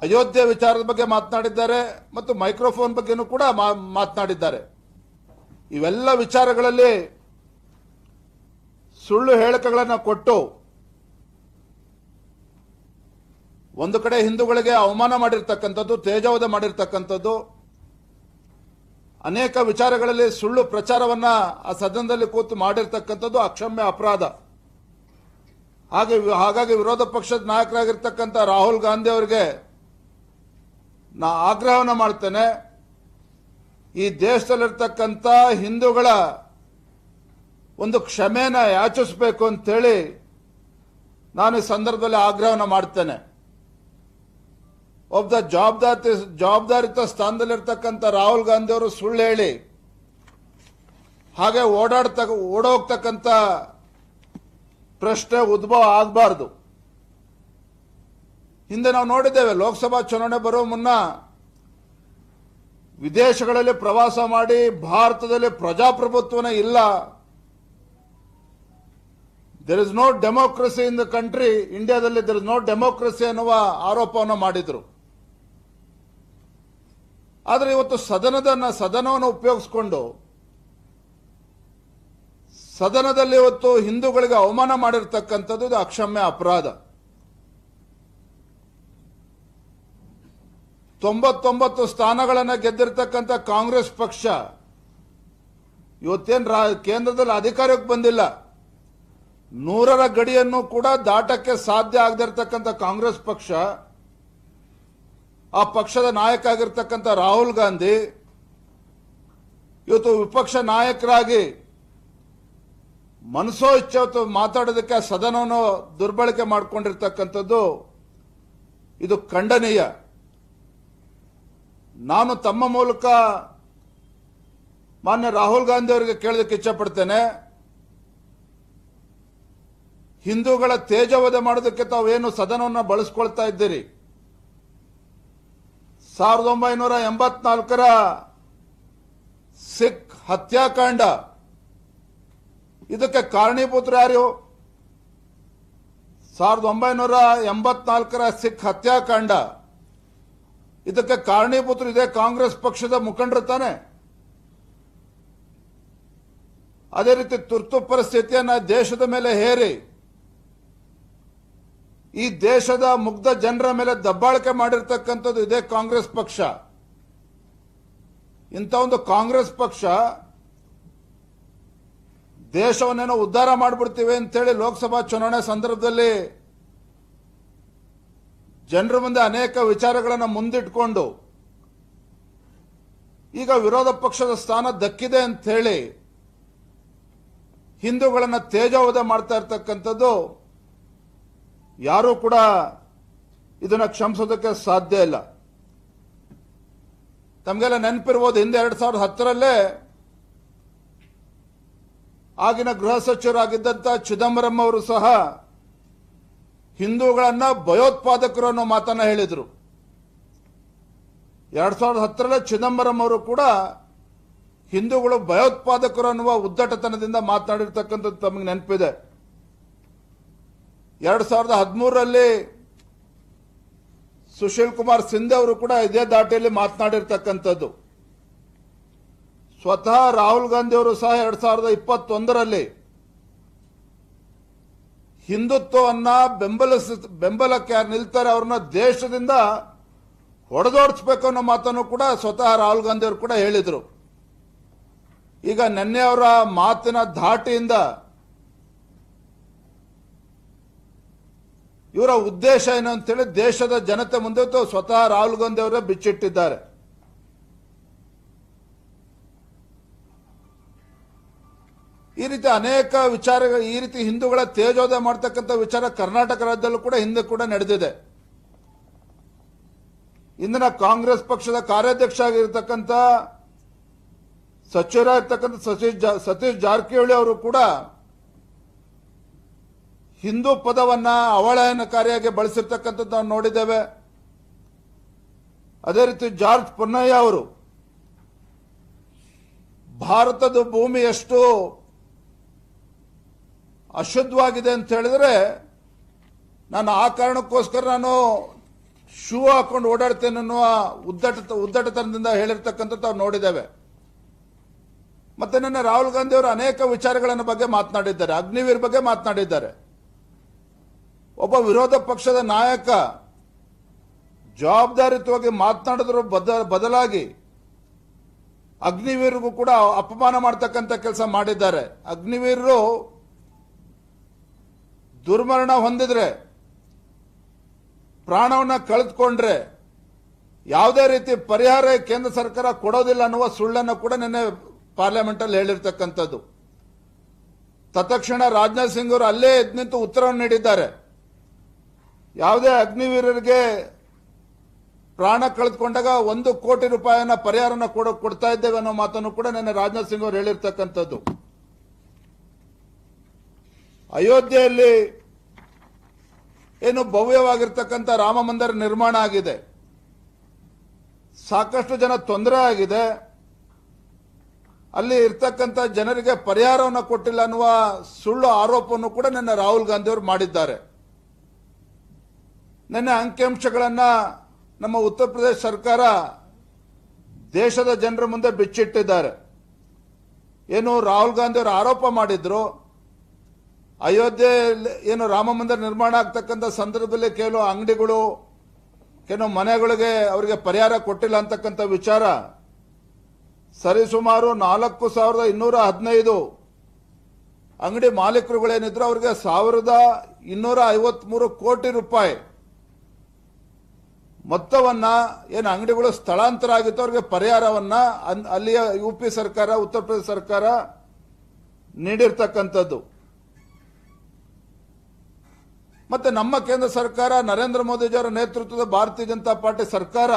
ಅಯೋಧ್ಯೆ ವಿಚಾರದ ಬಗ್ಗೆ ಮಾತನಾಡಿದ್ದಾರೆ ಮತ್ತು ಮೈಕ್ರೋಫೋನ್ ಬಗ್ಗೆನೂ ಕೂಡ ಮಾತನಾಡಿದ್ದಾರೆ. ಇವೆಲ್ಲ ವಿಚಾರಗಳಲ್ಲಿ ಸುಳ್ಳು ಹೇಳಿಕೆಗಳನ್ನು ಕೊಟ್ಟು ಒಂದು ಕಡೆ ಹಿಂದೂಗಳಿಗೆ ಅವಮಾನ ಮಾಡಿರ್ತಕ್ಕಂಥದ್ದು, ತೇಜೋವಧೆ ಮಾಡಿರ್ತಕ್ಕಂಥದ್ದು, ಅನೇಕ ವಿಚಾರಗಳಲ್ಲಿ ಸುಳ್ಳು ಪ್ರಚಾರವನ್ನ ಆ ಸದನದಲ್ಲಿ ಕೂತು ಮಾಡಿರ್ತಕ್ಕಂಥದ್ದು ಅಕ್ಷಮ್ಯ ಅಪರಾಧ. ಹಾಗಾಗಿ ವಿರೋಧ ಪಕ್ಷದ ನಾಯಕರಾಗಿರ್ತಕ್ಕಂಥ ರಾಹುಲ್ ಗಾಂಧಿ ಅವರಿಗೆ ನಾ ಆಗ್ರಹವನ್ನು ಮಾಡ್ತೇನೆ, ಈ ದೇಶದಲ್ಲಿರ್ತಕ್ಕಂಥ ಹಿಂದೂಗಳ ಒಂದು ಕ್ಷಮೆನ ಯಾಚಿಸಬೇಕು ಅಂತೇಳಿ ನಾನು ಈ ಸಂದರ್ಭದಲ್ಲಿ ಆಗ್ರಹವನ್ನು ಮಾಡ್ತೇನೆ. ಒಬ್ಬ ಜವಾಬ್ದಾರಿತ ಸ್ಥಾನದಲ್ಲಿರ್ತಕ್ಕಂಥ ರಾಹುಲ್ ಗಾಂಧಿ ಅವರು ಸುಳ್ಳು ಹೇಳಿ ಹಾಗೆ ಓಡೋಗ್ತಕ್ಕಂಥ ಪ್ರಶ್ನೆ ಉದ್ಭವ ಆಗಬಾರದು. ಹಿಂದೆ ನಾವು ನೋಡಿದ್ದೇವೆ, ಲೋಕಸಭಾ ಚುನಾವಣೆ ಬರುವ ಮುನ್ನ ವಿದೇಶಗಳಲ್ಲಿ ಪ್ರವಾಸ ಮಾಡಿ ಭಾರತದಲ್ಲಿ ಪ್ರಜಾಪ್ರಭುತ್ವನೇ ಇಲ್ಲ, there is no democracy in the country, ಇಂಡಿಯಾದಲ್ಲಿ ದೇರ್ ಇಸ್ ನೋ ಡೆಮೋಕ್ರಸಿ ಅನ್ನುವ ಆರೋಪವನ್ನು ಮಾಡಿದ್ರು. ಆದರೆ ಇವತ್ತು ಸದನವನ್ನು ಉಪಯೋಗಿಸಿಕೊಂಡು ಸದನದಲ್ಲಿ ಇವತ್ತು ಹಿಂದೂಗಳಿಗೆ ಅವಮಾನ ಮಾಡಿರ್ತಕ್ಕಂಥದ್ದು ಇದು ಅಕ್ಷಮ್ಯ ಅಪರಾಧ. 99 ಸ್ಥಾನಗಳನ್ನು ಗೆದ್ದಿರ್ತಕ್ಕಂಥ ಕಾಂಗ್ರೆಸ್ ಪಕ್ಷ ಇವತ್ತೇನು ಕೇಂದ್ರದಲ್ಲಿ ಅಧಿಕಾರಕ್ಕೆ ಬಂದಿಲ್ಲ, 100ರ ಗಡಿಯನ್ನು ಕೂಡ ದಾಟಕ್ಕೆ ಸಾಧ್ಯ ಆಗದಿರ್ತಕ್ಕಂಥ ಕಾಂಗ್ರೆಸ್ ಪಕ್ಷ, ಆ ಪಕ್ಷದ ನಾಯಕ ಆಗಿರ್ತಕ್ಕಂಥ ರಾಹುಲ್ ಗಾಂಧಿ ಇವತ್ತು ವಿಪಕ್ಷ ನಾಯಕರಾಗಿ ಮನಸೋ ಇಚ್ಛೆ ಮಾತಾಡೋದಕ್ಕೆ ಸದನವನ್ನು ದುರ್ಬಳಕೆ ಮಾಡಿಕೊಂಡಿರ್ತಕ್ಕಂಥದ್ದು ಇದು ಖಂಡನೀಯ. ನಾನು ತಮ್ಮ ಮೂಲಕ ಮಾನ್ಯ ರಾಹುಲ್ ಗಾಂಧಿ ಅವರಿಗೆ ಕೇಳೋದಕ್ಕೆ ಇಚ್ಛಪಡ್ತೇನೆ, ಹಿಂದೂಗಳ ತೇಜೋವಧೆ ಮಾಡೋದಕ್ಕೆ ತಾವೇನು ಸದನವನ್ನು ಬಳಸ್ಕೊಳ್ತಾ ಇದ್ದೀರಿ, 1984ರ ಸಿಖ್ ಹತ್ಯಾಕಾಂಡ ಇದಕ್ಕೆ ಕಾರಣೀಭೂತರು ಯಾರು? 1984ರ ಸಿಖ್ ಹತ್ಯಾಕಾಂಡ ಇದಕ್ಕೆ ಕಾರಣೀಭೂತರು ಇದೇ ಕಾಂಗ್ರೆಸ್ ಪಕ್ಷದ ಮುಖಂಡರು ತಾನೆ. ಅದೇ ರೀತಿ ತುರ್ತು ಪರಿಸ್ಥಿತಿಯನ್ನ ದೇಶದ ಮೇಲೆ ಹೇರಿ ಈ ದೇಶದ ಮುಗ್ಧ ಜನರ ಮೇಲೆ ದಬ್ಬಾಳಿಕೆ ಮಾಡಿರ್ತಕ್ಕಂಥದ್ದು ಇದೇ ಕಾಂಗ್ರೆಸ್ ಪಕ್ಷ. ಇಂಥ ಒಂದು ಕಾಂಗ್ರೆಸ್ ಪಕ್ಷ ದೇಶವನ್ನೇನೋ ಉದ್ಧಾರ ಮಾಡಿಬಿಡ್ತೀವಿ ಅಂತೇಳಿ ಲೋಕಸಭಾ ಚುನಾವಣೆ ಸಂದರ್ಭದಲ್ಲಿ ಜನರ ಮುಂದೆ ಅನೇಕ ವಿಚಾರಗಳನ್ನು ಮುಂದಿಟ್ಕೊಂಡು ಈಗ ವಿರೋಧ ಪಕ್ಷದ ಸ್ಥಾನ ದಕ್ಕಿದೆ ಅಂತ ಹೇಳಿ ಹಿಂದೂಗಳನ್ನು ತೇಜೋವಧೆ ಮಾಡ್ತಾ ಇರ್ತಕ್ಕಂಥದ್ದು ಯಾರೂ ಕೂಡ ಇದನ್ನ ಕ್ಷಮಿಸೋದಕ್ಕೆ ಸಾಧ್ಯ ಇಲ್ಲ. ತಮಗೆಲ್ಲ ನೆನಪಿರ್ಬೋದು, ಹಿಂದೆ 2010ರಲ್ಲೇ ಆಗಿನ ಗೃಹ ಸಚಿವರಾಗಿದ್ದಂಥ ಚಿದಂಬರಂ ಅವರು ಸಹ ಹಿಂದೂಗಳನ್ನ ಭಯೋತ್ಪಾದಕರು ಅನ್ನೋ ಮಾತನ್ನ ಹೇಳಿದ್ರು. 2010ರಲ್ಲೇ ಚಿದಂಬರಂ ಅವರು ಕೂಡ ಹಿಂದೂಗಳು ಭಯೋತ್ಪಾದಕರು ಅನ್ನುವ ಉದ್ದಟತನದಿಂದ ಮಾತನಾಡಿರ್ತಕ್ಕಂಥದ್ದು ತಮಗೆ ನೆನಪಿದೆ. 2013ರಲ್ಲಿ ಸುಶೀಲ್ ಕುಮಾರ್ ಸಿಂಧೆ ಅವರು ಕೂಡ ಇದೇ ದಾಟಿಯಲ್ಲಿ ಮಾತನಾಡಿರ್ತಕ್ಕಂಥದ್ದು. ಸ್ವತಃ ರಾಹುಲ್ ಗಾಂಧಿ ಅವರು ಸಹ 2021ರಲ್ಲಿ ಹಿಂದುತ್ವವನ್ನ ಬೆಂಬಲಕ್ಕೆ ಯಾರು ನಿಲ್ತಾರೆ ಅವ್ರನ್ನ ದೇಶದಿಂದ ಹೊಡೆದೋಡಿಸಬೇಕು ಅನ್ನೋ ಮಾತನ್ನು ಕೂಡ ಸ್ವತಃ ರಾಹುಲ್ ಗಾಂಧಿ ಅವರು ಕೂಡ ಹೇಳಿದರು. ಈಗ ನಿನ್ನೆ ಅವರ ಮಾತಿನ ಧಾಟಿಯಿಂದ ಇವರ ಉದ್ದೇಶ ಏನು ಅಂತೇಳಿ ದೇಶದ ಜನತೆ ಮುಂದೆ ಸ್ವತಃ ರಾಹುಲ್ ಗಾಂಧಿ ಅವರೇ ಬಿಚ್ಚಿಟ್ಟಿದ್ದಾರೆ. ಈ ರೀತಿ ಅನೇಕ ವಿಚಾರಗಳು, ಈ ರೀತಿ ಹಿಂದೂಗಳ ತೇಜೋವಧೆ ಮಾಡ್ತಕ್ಕಂಥ ವಿಚಾರ ಕರ್ನಾಟಕ ರಾಜ್ಯದಲ್ಲೂ ಕೂಡ ಹಿಂದೆ ಕೂಡ ನಡೆದಿದೆ. ಇಂದಿನ ಕಾಂಗ್ರೆಸ್ ಪಕ್ಷದ ಕಾರ್ಯಾಧ್ಯಕ್ಷ ಆಗಿರ್ತಕ್ಕಂಥ ಸಚಿವರಾಗಿರ್ತಕ್ಕಂಥ ಸತೀಶ್ ಜಾರಕಿಹೊಳಿ ಅವರು ಕೂಡ ಹಿಂದೂ ಪದವನ್ನ ಅವಹೇಳನಕಾರಿಯಾಗಿ ಬಳಸಿರ್ತಕ್ಕಂಥದ್ದು ನಾವು ನೋಡಿದ್ದೇವೆ. ಅದೇ ರೀತಿ ಜಾರ್ಜ್ ಪೊನ್ನಯ್ಯ ಅವರು ಭಾರತದ ಭೂಮಿ ಎಷ್ಟು ಅಶುದ್ಧವಾಗಿದೆ ಅಂತ ಹೇಳಿದ್ರೆ ನಾನು ಆ ಕಾರಣಕ್ಕೋಸ್ಕರ ನಾನು ಶೂ ಹಾಕೊಂಡು ಓಡಾಡ್ತೇನೆ ಅನ್ನುವ ಉದ್ದಟತನದಿಂದ ಹೇಳಿರ್ತಕ್ಕಂಥದ್ದು ನಾವು ನೋಡಿದ್ದೇವೆ. ಮತ್ತೆ ನಿನ್ನೆ ರಾಹುಲ್ ಗಾಂಧಿ ಅವರು ಅನೇಕ ವಿಚಾರಗಳ ಬಗ್ಗೆ ಮಾತನಾಡಿದ್ದಾರೆ, ಅಗ್ನಿವೀರ್ ಬಗ್ಗೆ ಮಾತನಾಡಿದ್ದಾರೆ. ಒಬ್ಬ ವಿರೋಧ ಪಕ್ಷದ ನಾಯಕ ಜವಾಬ್ದಾರಿಯುತವಾಗಿ ಮಾತನಾಡಿದ್ರ ಬದಲಾಗಿ ಅಗ್ನಿವೀರ್ಗೂ ಕೂಡ ಅಪಮಾನ ಮಾಡ್ತಕ್ಕಂಥ ಕೆಲಸ ಮಾಡಿದ್ದಾರೆ. ಅಗ್ನಿವೀರರು ದುರ್ಮರಣ ಹೊಂದಿದ್ರೆ, ಪ್ರಾಣವನ್ನ ಕಳೆದುಕೊಂಡ್ರೆ ಯಾವುದೇ ರೀತಿ ಪರಿಹಾರ ಕೇಂದ್ರ ಸರ್ಕಾರ ಕೊಡೋದಿಲ್ಲ ಅನ್ನುವ ಸುಳ್ಳನ್ನು ಕೂಡ ನಿನ್ನೆ ಪಾರ್ಲಿಮೆಂಟ್ ಅಲ್ಲಿ ಹೇಳಿರ್ತಕ್ಕಂಥದ್ದು. ತತ್ಕ್ಷಣ ರಾಜನಾಥ್ ಸಿಂಗ್ ಅವರು ಅಲ್ಲೇ ಎದ್ದು ನಿಂತು ಉತ್ತರವನ್ನು ನೀಡಿದ್ದಾರೆ. ಯಾವುದೇ ಅಗ್ನಿವೀರರಿಗೆ ಪ್ರಾಣ ಕಳೆದುಕೊಂಡಾಗ 1 ಕೋಟಿ ರೂಪಾಯಿನ ಪರಿಹಾರನ ಕೊಡ್ತಾ ಇದ್ದೇವೆ ಅನ್ನೋ ಮಾತನ್ನು ಕೂಡ ನಿನ್ನೆ ರಾಜನಾಥ್ ಸಿಂಗ್ ಅವರು ಹೇಳಿರ್ತಕ್ಕಂಥದ್ದು. ಅಯೋಧ್ಯೆಯಲ್ಲಿ ಏನು ಭವ್ಯವಾಗಿರ್ತಕ್ಕಂಥ ರಾಮ ಮಂದಿರ ನಿರ್ಮಾಣ ಆಗಿದೆ, ಸಾಕಷ್ಟು ಜನ ತೊಂದರೆ ಆಗಿದೆ, ಅಲ್ಲಿ ಇರ್ತಕ್ಕಂಥ ಜನರಿಗೆ ಪರಿಹಾರವನ್ನು ಕೊಟ್ಟಿಲ್ಲ ಅನ್ನುವ ಸುಳ್ಳು ಆರೋಪವನ್ನು ಕೂಡ ನಿನ್ನೆ ರಾಹುಲ್ ಗಾಂಧಿ ಅವರು ಮಾಡಿದ್ದಾರೆ. ನಿನ್ನೆ ಅಂಕಿಅಂಶಗಳನ್ನ ನಮ್ಮ ಉತ್ತರ ಪ್ರದೇಶ ಸರ್ಕಾರ ದೇಶದ ಜನರ ಮುಂದೆ ಬಿಚ್ಚಿಟ್ಟಿದ್ದಾರೆ. ಏನು ರಾಹುಲ್ ಗಾಂಧಿ ಅವರು ಆರೋಪ ಮಾಡಿದ್ರು, ಅಯೋಧ್ಯೆ ಏನು ರಾಮ ಮಂದಿರ ನಿರ್ಮಾಣ ಆಗ್ತಕ್ಕಂಥ ಸಂದರ್ಭದಲ್ಲಿ ಕೆಲವು ಅಂಗಡಿಗಳು, ಕೆಲವು ಮನೆಗಳಿಗೆ ಅವರಿಗೆ ಪರಿಹಾರ ಕೊಟ್ಟಿಲ್ಲ ಅಂತಕ್ಕಂಥ ವಿಚಾರ ಸರಿಸುಮಾರು 4215 ಅಂಗಡಿ ಮಾಲೀಕರುಗಳೇನಿದ್ರು ಅವರಿಗೆ 1253 ಕೋಟಿ ರೂಪಾಯಿ ಮೊತ್ತವನ್ನ ಏನು ಅಂಗಡಿಗಳು ಸ್ಥಳಾಂತರ ಆಗಿತ್ತು ಅವರಿಗೆ ಪರಿಹಾರವನ್ನ ಅಲ್ಲಿಯ ಯುಪಿ ಸರ್ಕಾರ, ಉತ್ತರ ಪ್ರದೇಶ ಸರ್ಕಾರ ನೀಡಿರ್ತಕ್ಕಂಥದ್ದು. ಮತ್ತೆ ನಮ್ಮ ಕೇಂದ್ರ ಸರ್ಕಾರ, ನರೇಂದ್ರ ಮೋದಿಜಿಯವರ ನೇತೃತ್ವದ ಭಾರತೀಯ ಜನತಾ ಪಾರ್ಟಿ ಸರ್ಕಾರ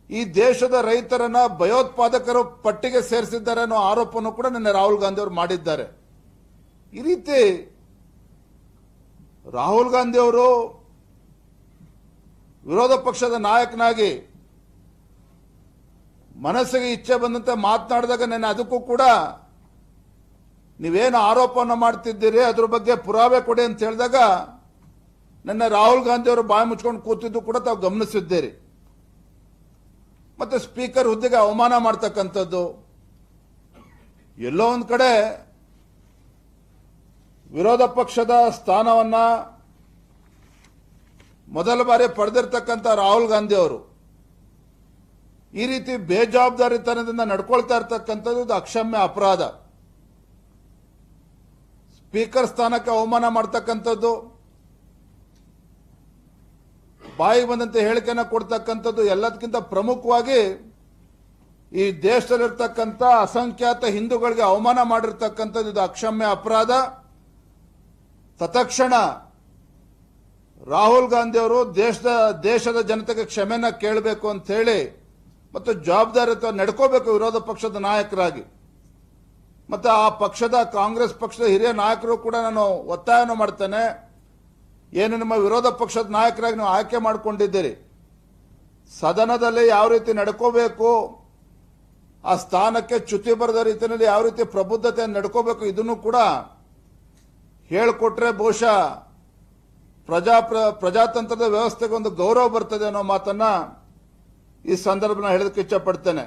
ಈ ದೇಶದ ರೈತರನ್ನ ಭಯೋತ್ಪಾದಕರು ಪಟ್ಟಿಗೆ ಸೇರಿಸಿದ್ದಾರೆ ಅನ್ನೋ ಆರೋಪವನ್ನು ಕೂಡ ನಿನ್ನೆ ರಾಹುಲ್ ಗಾಂಧಿ ಅವರು ಮಾಡಿದ್ದಾರೆ. ಈ ರೀತಿ ರಾಹುಲ್ ಗಾಂಧಿ ಅವರು ವಿರೋಧ ಪಕ್ಷದ ನಾಯಕನಾಗಿ ಮನಸ್ಸಿಗೆ ಇಚ್ಛೆ ಬಂದಂತೆ ಮಾತನಾಡಿದಾಗ ನೆನ್ನೆ ಅದಕ್ಕೂ ಕೂಡ ನೀವೇನು ಆರೋಪವನ್ನು ಮಾಡ್ತಿದ್ದೀರಿ ಅದ್ರ ಬಗ್ಗೆ ಪುರಾವೆ ಕೊಡಿ ಅಂತ ಹೇಳಿದಾಗ ನಿನ್ನೆ ರಾಹುಲ್ ಗಾಂಧಿ ಅವರು ಬಾಯಿ ಮುಚ್ಕೊಂಡು ಕೂತಿದ್ದು ಕೂಡ ತಾವು ಗಮನಿಸಿದ್ದೀರಿ. ಮತ್ತೆ ಸ್ಪೀಕರ್ ಹುದ್ದೆಗೆ ಅವಮಾನ ಮಾಡ್ತಕ್ಕಂಥದ್ದು, ಎಲ್ಲೋ ಒಂದ್ ಕಡೆ ವಿರೋಧ ಪಕ್ಷದ ಸ್ಥಾನವನ್ನ ಮೊದಲ ಬಾರಿ ಪಡೆದಿರ್ತಕ್ಕಂಥ ರಾಹುಲ್ ಗಾಂಧಿ ಅವರು ಈ ರೀತಿ ಬೇಜವಾಬ್ದಾರಿತನದಿಂದ ನಡ್ಕೊಳ್ತಾ ಇರ್ತಕ್ಕಂಥದ್ದು ಇದು ಅಕ್ಷಮ್ಯ ಅಪರಾಧ. ಸ್ಪೀಕರ್ ಸ್ಥಾನಕ್ಕೆ ಅವಮಾನ ಮಾಡ್ತಕ್ಕಂಥದ್ದು, ಬಾಯಿಗೆ ಬಂದಂತೆ ಹೇಳಿಕೆಯನ್ನು ಕೊಡ್ತಕ್ಕಂಥದ್ದು, ಎಲ್ಲದಕ್ಕಿಂತ ಪ್ರಮುಖವಾಗಿ ಈ ದೇಶದಲ್ಲಿರ್ತಕ್ಕಂಥ ಅಸಂಖ್ಯಾತ ಹಿಂದೂಗಳಿಗೆ ಅವಮಾನ ಮಾಡಿರ್ತಕ್ಕಂಥದ್ದು ಇದು ಅಕ್ಷಮ್ಯ ಅಪರಾಧ. ತತ್ಕ್ಷಣ ರಾಹುಲ್ ಗಾಂಧಿ ಅವರು ದೇಶದ ಜನತೆಗೆ ಕ್ಷಮೆನ ಕೇಳಬೇಕು ಅಂತ ಹೇಳಿ ಮತ್ತು ಜವಾಬ್ದಾರಿಯುತ ನಡ್ಕೋಬೇಕು ವಿರೋಧ ಪಕ್ಷದ ನಾಯಕರಾಗಿ. ಮತ್ತೆ ಆ ಪಕ್ಷದ ಕಾಂಗ್ರೆಸ್ ಪಕ್ಷದ ಹಿರಿಯ ನಾಯಕರು ಕೂಡ ನಾನು ಒತ್ತಾಯವನ್ನು ಮಾಡ್ತೇನೆ, ಏನು ನಿಮ್ಮ ವಿರೋಧ ಪಕ್ಷದ ನಾಯಕರಾಗಿ ನೀವು ಆಯ್ಕೆ ಮಾಡಿಕೊಂಡಿದ್ದೀರಿ, ಸದನದಲ್ಲಿ ಯಾವ ರೀತಿ ನಡ್ಕೋಬೇಕು, ಆ ಸ್ಥಾನಕ್ಕೆ ಚ್ಯುತಿ ಬರದ ರೀತಿಯಲ್ಲಿ ಯಾವ ರೀತಿ ಪ್ರಬುದ್ಧತೆಯನ್ನು ನಡ್ಕೋಬೇಕು, ಇದನ್ನು ಕೂಡ ಹೇಳಿಕೊಟ್ರೆ ಬಹುಶಃ ಪ್ರಜಾತಂತ್ರದ ವ್ಯವಸ್ಥೆಗೆ ಒಂದು ಗೌರವ ಬರ್ತದೆ ಅನ್ನೋ ಮಾತನ್ನ ಈ ಸಂದರ್ಭನ ಹೇಳೋದಕ್ಕೆ ಇಚ್ಛಪಡ್ತೇನೆ.